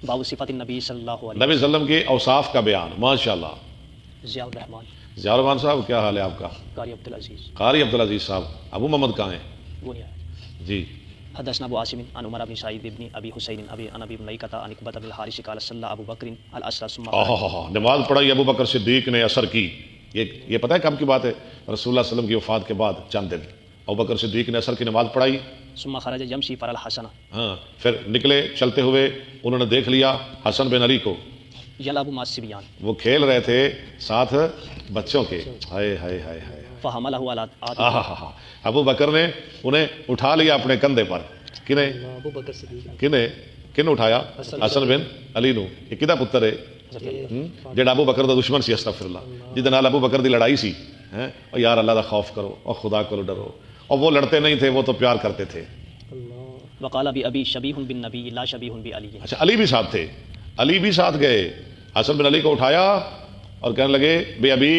باب صفات النبی صلی اللہ علیہ نبی صلی اللہ علیہ وسلم کے اوصاف کا بیان. ماشاء اللہ. وسلم. ضیاء الرحمان ضیاء الرحمان صاحب کیا حال ہے آپ کا؟ قاری عبدالعزیز. قاری عبدالعزیز صاحب. ابو محمد کہاں ہیں؟ وہ نہیں آیا. جی. حدثنا ابو عاصم عن عمر بن سعید بن ابی حسین عن ابی ملیکہ عن عقبہ بن الحارث قال صلی ابو بکر العصر ثم نماز پڑھائی ابو بکر صدیق نے عصر کی. یہ پتہ ہے کب کی بات ہے؟ رسول اللہ صلی اللہ علیہ وسلم کی وفات کے بعد چند دن ابو بکر صدیق نے عصر کی نماز پڑھائی. ثم خرج یمشی فر الحسن. ہاں پھر نکلے چلتے ہوئے، انہوں نے دیکھ لیا حسن بن علی کو، یلعب مع الصبیان. وہ کھیل رہے تھے ساتھ بچوں کے. ہائے ہائے ہائے ہائے. فحملہ علی عاتقہ. ابو بکر نے انہیں اٹھا لیا اپنے کندھے پر. ابو بکر صدیق کن اٹھایا؟ حسن بن علی نو. یہ کدا پتر ہے جڑا ابو بکر دا دشمن سی. استغفر اللہ. جہدے نال ابو بکر دی لڑائی سی. اور یار اللہ دا خوف کرو اور خدا کو ڈرو. اور وہ لڑتے نہیں تھے، وہ تو پیار کرتے تھے. وقال ابی شبیہ بالنبی لا شبیہ بعلی. اچھا علی بھی ساتھ تھے، علی بھی ساتھ گئے. حسن بن علی کو اٹھایا اور کہنے لگے بے ابی،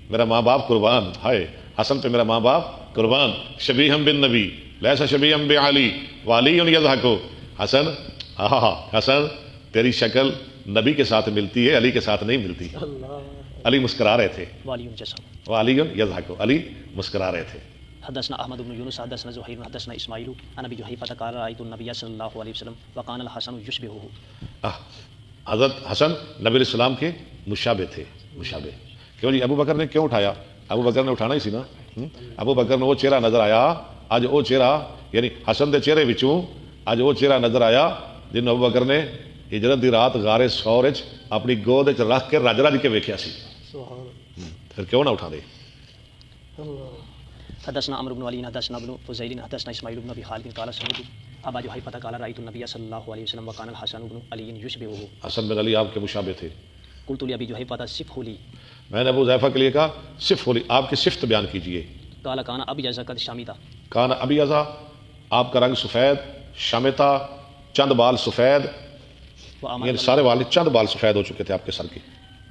میرا ماں باپ قربان. ہائے حسن پہ میرا ماں باپ قربان. شبیہ بالنبی لیس شبیہ بعلی وعلی یضحک. حسن حسن تیری شکل نبی کے ساتھ ملتی ہے، علی کے ساتھ نہیں ملتی. علی مسکرا رہے تھے. والی جسم وعلی یضحک. علی مسکرا رہے تھے. حدثنا احمد بن یونس حدثنا زہیر حدثنا اسماعیل عن ابی جحیفہ قال رأیت النبی صلی اللہ علیہ وسلم وکان الحسن یشبہہ. حضرت حسن نبی علیہ السلام کے مشابہ تھے. مشابہ کیوں جی؟ ابو بکر نے کیوں اٹھایا؟ ابو بکر نے اٹھانا ہی سی نا. ابو بکر نے وہ چہرہ نظر آیا اج، وہ چہرہ یعنی حسن دے چہرے وچوں اج وہ چہرہ نظر آیا جن ابو بکر نے ہجرت دی رات غار ثور وچ اپنی گود وچ رکھ کے رج رج کے ویکھیا سی. پھر کیوں نہ اٹھا دے؟ حدثنا عمرو بن علی حدثنا ابن فضیل حدثنا اسماعیل بن ابی خالد قال سمعت ابا جحیفہ قال رأیت النبی صلی اللہ علیہ وسلم وکان الحسن بن علی یشبہہ. حسن بن علی آپ کے مشابہ تھے. قلت لابی جحیفہ صفہ لی. میں نے ابو حذیفہ کے لیے کہا صف ہولی، آپ کی صفت بیان کیجئے. قال کان ابیض قد شامیتا. کان ابیض، آپ کا رنگ سفید، شامتا چند بال سفید، یعنی سارے وال چند بال سفید ہو چکے تھے آپ کے سر کے.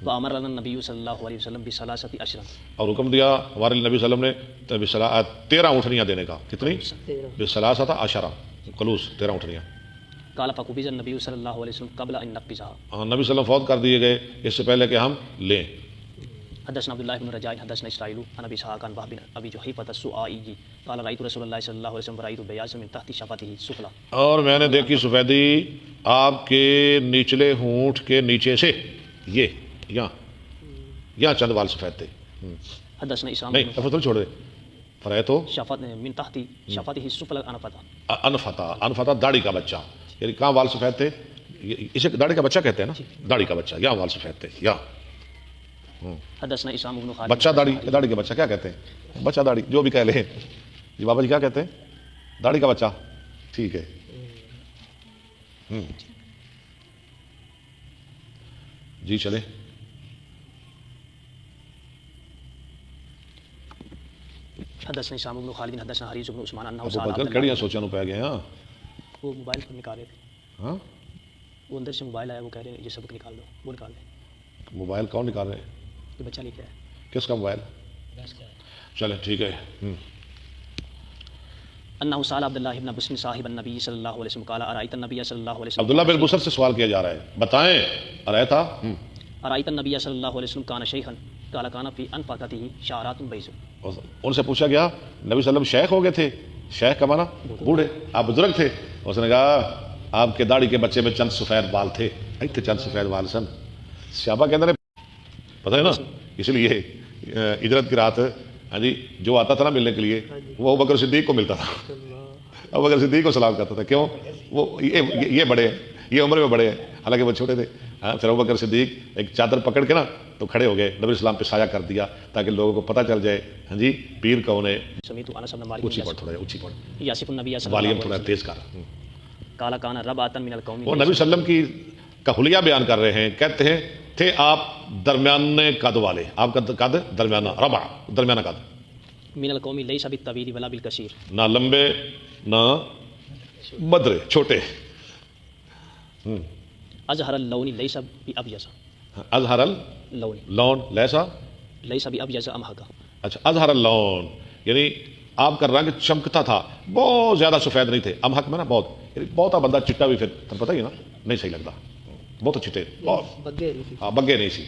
وامرنا النبی صلی اللہ علیہ وسلم بثلاثۃ اشرا. اور حکم دیا ہمارے نبی صلی اللہ علیہ وسلم نے 13 اونٹنیاں دینے کا. کتنی؟ بثلاثۃ اشرا قلوس، 13 اونٹنیاں. قال فقبض النبی صلی اللہ علیہ وسلم قبل ان نقبضها. نبی صلی اللہ علیہ وسلم فوت کر دیے گئے اس سے پہلے کہ ہم لیں. حدثنا عبد الله بن رجاء حدثنا اسرائيل عن ابي اسحاق عن وهب بن ابي جحيفة السؤائي قال رايت رسول الله صلى الله عليه وسلم رايت بياض من تحت شفته السفلى. اور میں نے دیکھی سفیدی آپ کے نچلے ہونٹ کے نیچے سے، یہ یہاں چند بال سفید تھے. حدثنا اسام نہیں افضل چھوڑ دے. فرائے تو شفت من تحت شفته السفلى انفتا. انفتا داڑھی کا بچہ، یعنی کہاں بال سفید تھے؟ اسے داڑھی کا بچہ کہتے ہیں نا. داڑھی کا بچہ، یہاں بال سفید تھے. یہاں حدثنا اسام بن خالد. بچہ داڑھی، داڑھی کا بچہ کیا کہتے ہیں؟ بچہ داڑھی جو بھی کہہ لیں. جی بابا جی کیا کہتے ہیں؟ داڑھی کا بچہ. ٹھیک ہے. جی چلے. حدثنا اسام بن خالد حدثنا حریث بن عثمان انه ابو سال بکر کڑیاں سوچاں نو پہ گئے. ہاں وہ موبائل پر نکال رہے تھے. ہاں وہ اندر سے موبائل آیا، وہ کہہ رہے ہیں یہ سبق نکال دو. وہ نکال دیں. موبائل کون نکال رہے ہیں؟ یہ بچہ لے کے آیا. کس کا موبائل؟ چلیں ٹھیک ہے. انه سال عبد الله بن بسر صاحب النبي صلی اللہ علیہ وسلم قال ارایت النبی صلی اللہ علیہ وسلم. عبداللہ بن بسر سے سوال کیا جا رہا ہے، بتائیں. ارایتا ارایت النبی صلی اللہ علیہ وسلم کان شیخا قال کان فی انفاقته شعرات بیض. ان سے پوچھا گیا نبی صلی اللہ علیہ وسلم شیخ ہو گئے تھے؟ شیخ کا معنی بوڑھے، آپ بزرگ تھے. اس نے کہا آپ کے داڑھی کے بچے میں چند سفید بال تھے. ایتھے چند سفید بال سن. صحابہ کے اندر پتہ ہے نا، اس لیے ہجرت کی رات ہاں جی جو آتا تھا نا ملنے کے لیے وہ ابو بکر صدیق کو ملتا تھا. ابو بکر صدیق کو سلام کرتا تھا. کیوں؟ وہ یہ بڑے ہیں، یہ عمر میں بڑے ہیں، حالانکہ وہ چھوٹے تھے. پھر ابو بکر صدیق ایک چادر پکڑ کے نا تو کھڑے ہو گئے، نبی اسلام پہ سایہ کر دیا تاکہ لوگوں کو پتہ چل جائے ہاں جی پیر کون ہے. سمیت انس بن مالک اونچی پڑھ، تھوڑا اونچی پڑھ، یاسف النبی صلی اللہ والیوم علیہ تھوڑا وسلم تیز کر. قال کان ربعۃ من القوم. وہ نبی صلی اللہ علیہ وسلم کی کا حلیہ بیان کر رہے ہیں. کہتے ہیں تھے آپ درمیانے قد والے. آپ کا قد درمیانہ، ربع درمیانہ قد. من القوم لیس بالطویل ولا بالقصیر. نہ لمبے نہ بدرے، چھوٹے. اظہر اللون لیس بابیض. اظہر اللون اللون لیسا لیس بابیض امحق. اچھا اظہر اللون یعنی آپ کا رنگ چمکتا تھا، بہت زیادہ سفید نہیں تھے. امحق میں نا بہت، یعنی بہت بندہ چٹا بھی پھر پتہ ہی ہے نا نہیں صحیح لگتا. بہت اچھے تھے، ہاں بگے نہیں سی،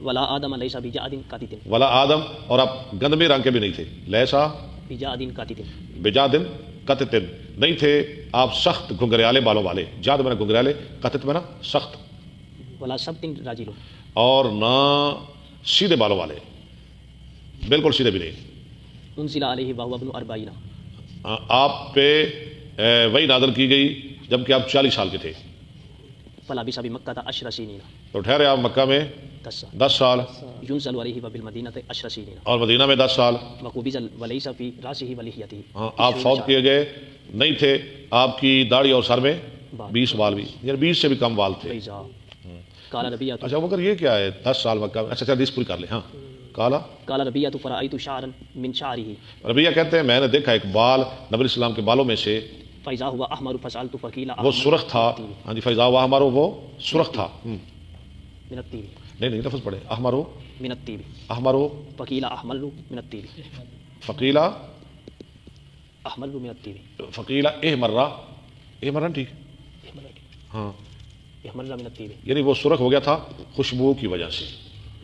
ولا آدم لیس بجعد قاتت ولا آدم، اور آپ گندمی رنگ کے بھی نہیں تھے، لیسا بجعد قاتت بجادن قطتن، نہیں تھے آپ سخت گھنگریالے بالوں والے، جاد میں نا گھنگریالے، قطت میں نا سخت، ولا سبت راجل اور نہ سیدھے بالوں والے، بالکل سیدھے بھی نہیں۔ انزل علیہ وهو ابن 40 آپ پہ وہی نازل کی گئی جبکہ آپ 40 سال کے تھے، فلبث بمکہ 10 سنین تو ٹھہرے آپ مکہ میں 10 سال، ينزل علیہ وبالمدینہ 10 سنین اور مدینہ میں 10 سال۔ وقبض وليس في راسه ولحيته ہاں آپ فوت کیے گئے، نہیں تھے آپ کی داڑھی اور سر میں 20 بال بھی، یعنی 20 سے بھی کم بال تھے۔ فیضا قال ربیعۃ اچھا مگر یہ کیا ہے 10 سال مکہ میں؟ اچھا حدیث پوری کر لیں۔ ہاں قال ربیعۃ فرأیت شعرا من شعره ربیہ کہتے ہیں میں نے دیکھا ایک بال نبی السلام کے بالوں میں سے، فیضا هو احمر فسألت فقیل وہ سرخ تھا، ہاں جی، فیضا وہ ہمارو وہ سرخ تھا، من الطیب نہیں لفظ پڑھے، احمرو من الطیب احمرو فقیل احمل من الطیب فقیلا احمل من الطیب فقیلا احمرا ٹھیک، ہاں احمل من الطیب یعنی وہ سرخ ہو گیا تھا خوشبو کی وجہ سے۔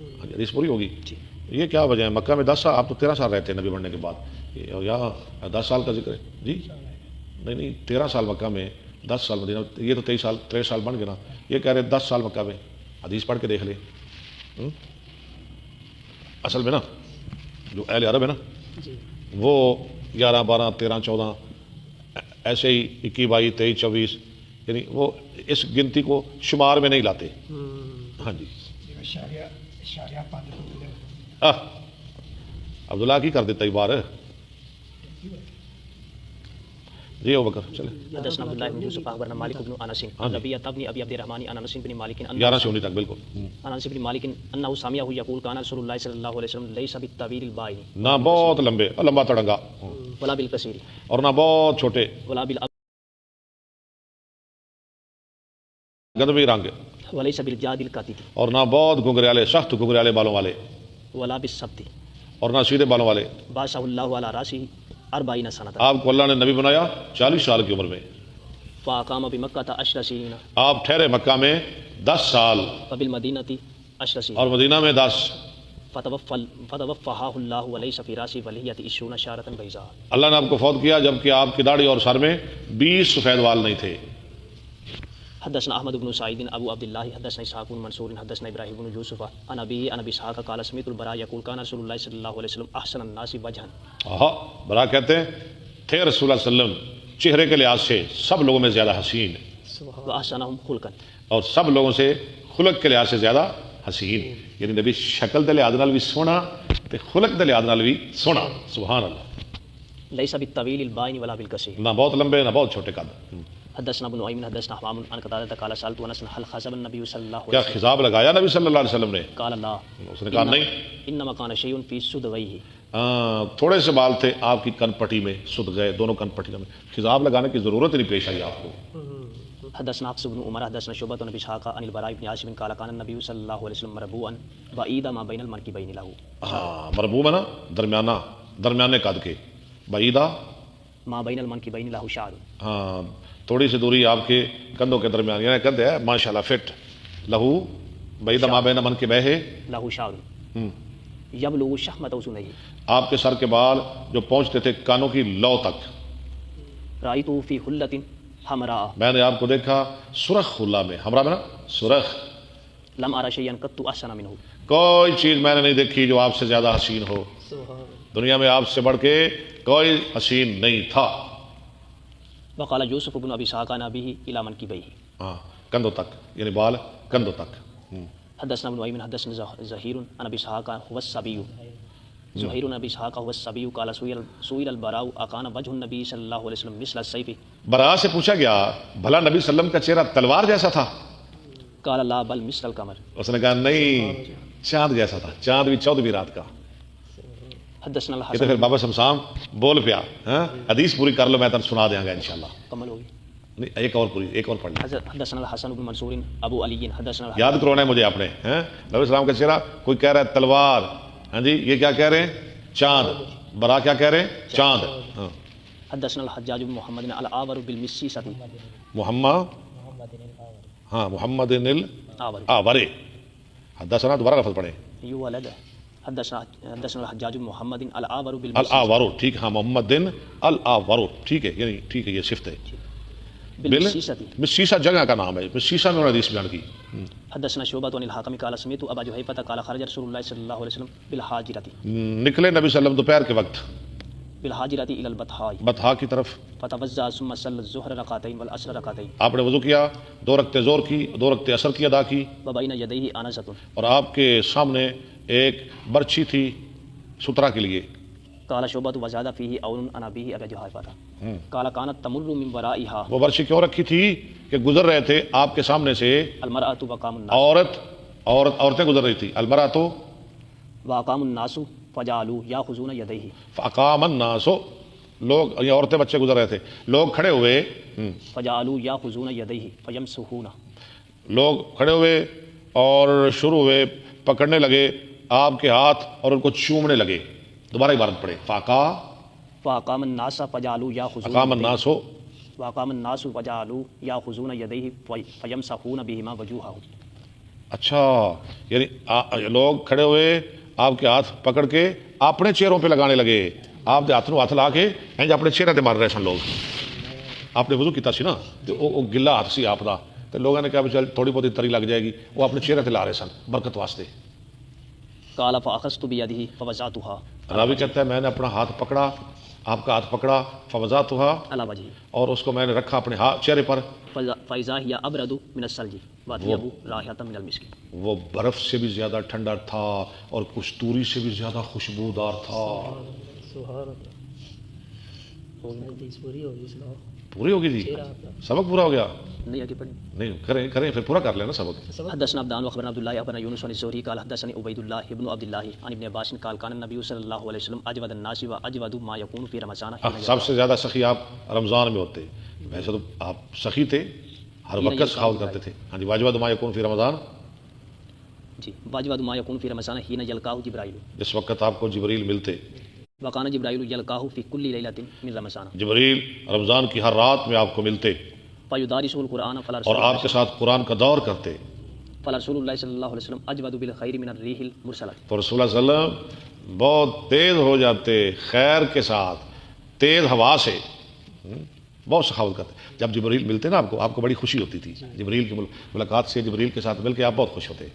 ہاں جی، حدیث پوری ہوگی۔ یہ کیا وجہ ہے؟ مکہ میں 10 سال، آپ تو 13 سال رہتے ہیں نبی بننے کے بعد، اور یہاں 10 سال کا ذکر ہے جی؟ نہیں 13 سال مکہ میں، 10 سال مدینہ، یہ تو 23 سال بن گئے نا، یہ کہہ رہے 10 سال مکہ میں، حدیث پڑھ کے دیکھ لیں۔ اصل میں نا جو اہل عرب ہے نا وہ 11 12 13 14 ایسے ہی 21 22 23 24، یعنی وہ اس گنتی کو شمار میں نہیں لاتے۔ ہاں جی عبداللہ کی کر دیتا بار جی ابو بکر چلے۔ حدثنا عبد الله بن يوسف اخبرنا مالك بن انس عن ربيعة بن ابي عبد الرحمن عن انس بن مالك 11 سے 19 تک بالکل۔ عن انس بن مالك انه سمعه يقول كان رسول الله صلى الله عليه وسلم ليس بالطويل البائن نہ بہت لمبے لمبا تڑنگا، ولا بالقصير اور نہ بہت چھوٹے ولا بالابيض گندمی رنگ، وليس بالجاد القاتت اور نہ بہت گھنگریالے سخت گھنگریالے بالوں والے، ولا بالسبت اور نہ سیدھے بالوں والے۔ باشا الله على راسه 40 سنة آپ کو اللہ نے نبی بنایا 40 سال کی عمر میں، فاقام بمكة 10 سنين آپ ٹھہرے مکہ میں 10 سال وبالمدينة 10 سنين اور مدینہ میں 10۔ فتوفاها الله وليس في راسه ولحية 20 شعرة بيضاء اللہ نے آپ کو فوت کیا جبکہ آپ کی داڑھی اور سر میں 20 سفید وال نہیں تھے۔ حدثنا احمد بن سعيد ابو عبد الله حدثنا اسحاق بن منصور حدثنا ابراهيم بن يوسف عن ابيه عن ابي اسحاق قال سمعت البراء يقول كان رسول الله صلى الله عليه وسلم احسن الناس وجها۔ ہاں برا کہتے ہیں تھے رسول اللہ صلی اللہ علیہ وسلم چہرے کے لحاظ سے سب لوگوں میں زیادہ حسین، واحسنهم خلقا اور سب لوگوں سے خلق کے لحاظ سے زیادہ حسین، یعنی نبی شکل دے لحاظ نال بھی سونا تے خلق دے لحاظ نال بھی سونا، سبحان اللہ۔ ليس بالطويل البائن ولا بالقصير نہ بہت لمبے نہ بہت چھوٹے قد۔ حدثنا ابن نعيم حدثنا حمام عن قتادة قال سألت انس هل خزب النبي صلى الله کیا عليه وسلم خضاب لگایا نبی صلی اللہ علیہ وسلم نے؟ قال لا اس نے کہا نہیں، انما كان شيء في صدغيه تھوڑے سے بال تھے آپ کی کن پٹی میں، سد گئے دونوں کن پٹیوں میں، خضاب لگانے کی ضرورت نہیں پیش آئی آپ کو۔ حدثنا حفص بن عمر حدثنا شعبة بن اسحاق عن البراء بن عازب قال كان النبي صلى الله عليه وسلم مربوعا بعيدا ما بين المنكبين له۔ ہاں مربوع ہے نا درمیانہ، درمیانے قد کے، بعیدہ ما بين المنكبين له شعر ہاں تھوڑی سی دوری آپ کے کندھوں کے درمیان، یعنی کندھے ہے ماشاءاللہ فٹ، لہو بعیدہ ما بین من کے بہے، له شعر یبلغ شحمۃ اذنیہ، آپ کے سر کے بال جو پہنچتے تھے کانوں کی لو تک۔ رأیتہ فی حلۃ حمراء، میں نے آپ کو دیکھا سرخ خلا میں، ہمراہ میں نا سرخ، لم ارى شیئا قط احسن منہ، کوئی چیز میں نے نہیں دیکھی جو آپ سے زیادہ حسین ہو، دنیا میں آپ سے بڑھ کے کوئی حسین نہیں تھا۔ وقال یوسف بن ابی اسحاق عن ابیہ الی منکبیہ، ہاں کندھوں تک، یعنی بال کندھوں تک۔ حدثنا ابن نعیم حدثنا زہیر عن ابی اسحاق هو الصبی، زہیر عن ابی اسحاق هو الصبی قال سئل البراء اکان وجه النبی صلی اللہ علیہ وسلم مثل السیف، براء سے پوچھا گیا بھلا نبی صلی اللہ علیہ وسلم کا چہرہ تلوار جیسا تھا؟ قال لا بل مثل القمر، اس نے کہا نہیں چاند جیسا تھا، چاند بھی 14ویں رات کا۔ حدثنا یہ تو الحسن پھر بابا شمسام بول پیا، ہاں حدیث پوری کر لو میں تم سنا دیا گا انشاءاللہ۔ کمل ہوگی۔ نہیں ایک اور پوری، ایک اور پڑھ لیں، حدثنا الحسن بن منصور ابو علی حدثنا یاد کرونا ہے مجھے آپ نے۔ نبی السلام کا چہرہ کوئی کہہ رہا ہے تلوار، ہاں جی یہ کیا کہہ رہے ہیں؟ چاند۔ برا کیا کہہ رہے ہیں؟ چاند۔ ہاں حدثنا الحجاج بن محمد الاعور بالمسیسۃ، محمد، ہاں محمد آور الآورِ حدثنا دوبارہ لفظ پڑھیں یولد حدثنا الحجاج بن محمد الآور الآورُ ٹھیک ہاں محمد الآورُ ٹھیک ہے یعنی ٹھیک ہے یہ صفت ہے بالمسیسۃ مسیسہ جگہ کا نام ہے مسیسہ میں انہوں نے حدیث بیان کی حدثنا شعبۃ عن الحاکم قال سمعت ابا جحیفہ قال خرج رسول اللہ صلی اللہ علیہ وسلم بالحاجرۃ نکلے نبی صلی اللہ علیہ وسلم دوپہر کے وقت بالحاجرۃ الی البطحاء بطحا کی طرف فتوضا ثم صلى الظهر ركعتين والعصر ركعتين آپ نے وضو کیا 2 رکعتیں زور کی 2 رکعتیں عصر کی ادا کی وبين يديه انزۃ اور آپ کے سامنے ایک برچھی تھی سترا کے لیے قال شعبۃ وزاد فيه اون عن ابيه ابي جحیفہ قال كانت تمر من ورائها وہ برچھی کیوں رکھی تھی کہ گزر رہے تھے آپ کے سامنے سے المرأة وقام الناس عورتیں گزر رہی تھی المرأة وقام الناس فجعلوا ياخذون يديه فاقام الناس لوگ یہ عورتیں بچے گزر رہے تھے لوگ کھڑے ہوئے فجعلوا ياخذون يديه فيمسحون لوگ کھڑے ہوئے اور شروع ہوئے پکڑنے لگے آپ کے ہاتھ اور ان کو چومنے لگے دوبارہ عبارت پڑھے فاقام الناس فجعلوا ياخذون اقام الناس وقام الناس وجعلوا ياخذون يديه فيمسحون بهما وجوههم اچھا یعنی لوگ کھڑے ہوئے آپ کے ہاتھ پکڑ کے اپنے چہروں پہ لگانے لگے آپ دے ہاتھ لا کے اپنے چہرے تے مار رہے سن لوگ آپ نے وضو کیتا سی نا تے او گلا ہاتھ سی آپ دا تے لوگوں نے کہا چل تھوڑی بہت تری لگ جائے گی وہ اپنے چہرے تے لا رہے سن برکت واسطے قال فاخذت بيده فوضعتها راوی کہتا ہے میں نے اپنا ہاتھ پکڑا آپ کا ہاتھ پکڑا فوضعتها على وجهه اور اس کو میں نے رکھا اپنے چہرے پر فاذا هي ابرد من الثلج واطيب رائحه من المسك وہ برف سے بھی زیادہ ٹھنڈا تھا اور کستوری سے بھی زیادہ خوشبودار تھا پوری ہوگی جی سبق پورا ہو گیا نہیں کریں پھر پورا کر لینا سبق حدثنا عبدان واخبرنا عبد الله ابن يونس عن الزهري قال حدثني عبيد الله ابن عبد الله عن ابن عباس قال كان النبي صلى الله عليه وسلم اجود الناس واجود ما يكون في رمضان سب سے زیادہ سخی آپ رمضان میں ہوتے ویسے تو آپ سخی تھے ہر وقت سخاوت کرتے تھے ہاں جی واجود ما يكون في رمضان جی واجود ما يكون في رمضان حين يلقاه جبرائيل جس وقت آپ کو جبریل ملتے وقان جبرائیل یلقاہ فی کل لیلۃ من رمضان جبریل رمضان کی ہر رات میں آپ کو ملتے فیدارسہ القرآن اور آپ کے ساتھ قرآن کا دور کرتے فرسول اللہ صلی اللہ علیہ وسلم اجود بالخیر من الریح المرسلۃ تو رسول اللہ صلی اللہ علیہ وسلم بہت تیز ہو جاتے خیر کے ساتھ تیز ہوا سے بہت سخاوت کرتے جب جبریل ملتے نا آپ کو بڑی خوشی ہوتی تھی جبریل کی ملاقات سے جبریل کے ساتھ مل کے آپ بہت خوش ہوتے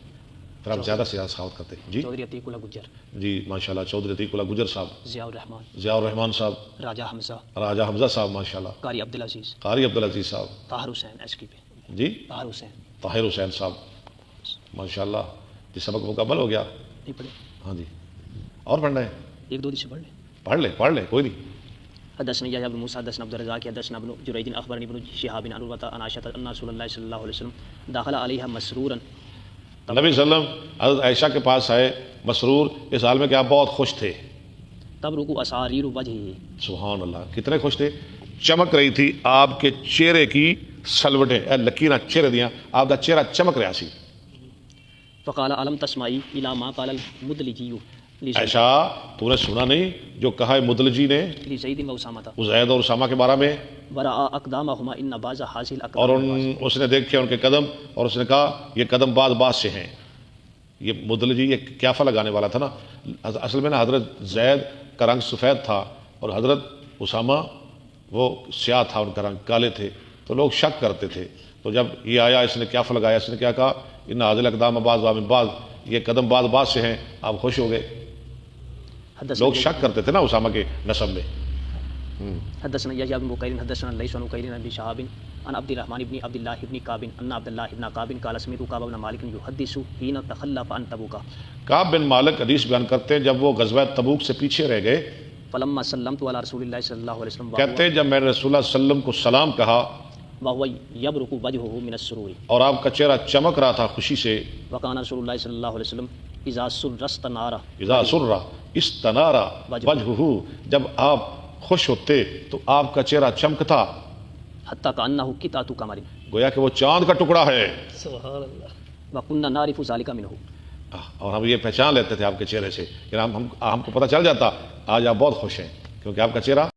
پھر آپ زیادہ سے زیادہ سخاوت کرتے جی چودھری عتیق اللہ گجر جی ماشاءاللہ چودھری عتیق اللہ گجر صاحب ضیاء الرحمان صاحب راجہ حمزہ صاحب ماشاءاللہ قاری عبدالعزیز صاحب طاہر حسین ایس کی پہ جی طاہر حسین صاحب ماشاءاللہ جی سبق مکمل ہو گیا نہیں پڑھے ہاں جی اور پڑھنا ہے ایک دو سے پڑھ لیں کوئی نہیں حدثنا يحيى بن موسى حدثنا عبد الرزاق حدثنا ابن جريج اخبرني ابن شهاب عن عروة عن عائشة ان رسول الله صلى الله عليه وسلم دخل عليها مسرورا نبی صلی اللہ علیہ وسلم حضرت عائشہ کے پاس آئے مسرور اس حال میں کہ آپ بہت خوش تھے تبرق اساریر وجهه سبحان اللہ کتنے خوش تھے چمک رہی تھی آپ کے چہرے کی سلوٹیں لکیراں چہرے دیاں آپ کا چہرہ چمک رہا سی فقال الم تسمعي الى ما قال المدلجي عائشہ تو نے سنا نہیں جو کہا ہے مدلجی نے لزید و اسامہ زید اور اسامہ کے بارے میں ورا اقدامهما ان بعض حاصل اور اس نے دیکھے ان کے قدم اور اس نے کہا یہ قدم بعض سے ہیں یہ مدلجی یہ قیافہ لگانے والا تھا نا اصل میں نا حضرت زید کا رنگ سفید تھا اور حضرت اسامہ وہ سیاہ تھا ان کا رنگ کالے تھے تو لوگ شک کرتے تھے تو جب یہ آیا اس نے قیافہ لگایا اس نے کیا کہا ان حاضل اقدام بعض یہ قدم بعض سے ہیں آپ خوش ہو گئے لوگ شک کرتے تھے نا اسامہ کے نسب میں حدثنا يحيى بن بكير حدثنا ليس عن بكير بن شهاب عن عبد الرحمن بن عبد الله بن كعب ان عبد الله بن كعب قال سمعت كعب بن مالك يحدث حين تخلف عن تبوك کعب بن مالک حدیث بیان کرتے ہیں جب وہ غزوہ تبوک سے پیچھے رہ گئے فلما سلمت على رسول الله صلى الله عليه وسلم کہتے ہیں جب میں نے رسول اللہ صلی اللہ علیہ وسلم کو سلام کہا وهو يبرق وجهه من السرور اور آپ کا چہرہ چمک رہا تھا خوشی سے وكان رسول الله صلى الله عليه وسلم اذا سر استنارا وجهه جب آپ خوش ہوتے تو آپ کا چہرہ چمکتا حتی کانه قطعۃ قمر گویا کہ وہ چاند کا ٹکڑا ہے سبحان اللہ وكنا نعرف ذلك منه اور ہم یہ پہچان لیتے تھے آپ کے چہرے سے کہ ہم کو پتہ چل جاتا آج آپ بہت خوش ہیں کیونکہ آپ کا چہرہ